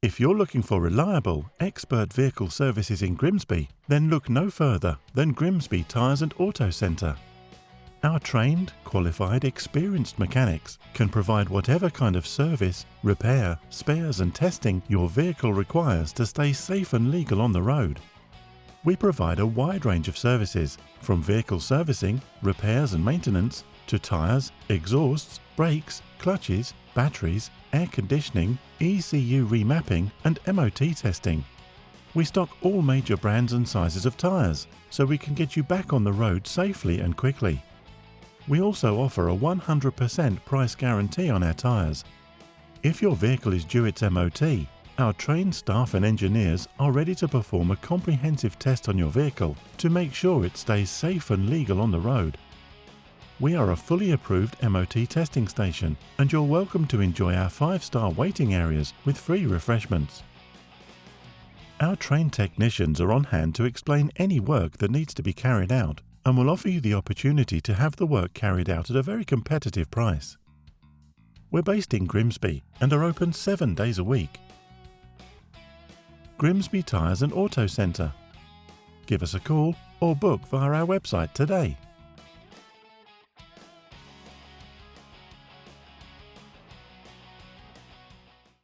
If you're looking for reliable, expert vehicle services in Grimsby, then look no further than Grimsby Tyres Auto Centre. Our trained, qualified, experienced mechanics can provide whatever kind of service, repair, spares and testing your vehicle requires to stay safe and legal on the road. We provide a wide range of services, from vehicle servicing, repairs and maintenance, to tyres, exhausts, brakes, clutches, batteries, air conditioning, ECU remapping and MOT testing. We stock all major brands and sizes of tyres, so we can get you back on the road safely and quickly. We also offer a 100% price guarantee on our tyres. If your vehicle is due its MOT, our trained staff and engineers are ready to perform a comprehensive test on your vehicle to make sure it stays safe and legal on the road. We are a fully approved MOT testing station, and you're welcome to enjoy our 5-star waiting areas with free refreshments. Our trained technicians are on hand to explain any work that needs to be carried out, and will offer you the opportunity to have the work carried out at a very competitive price. We're based in Grimsby and are open 7 days a week. Grimsby Tyres Auto Centre. Give us a call or book via our website today.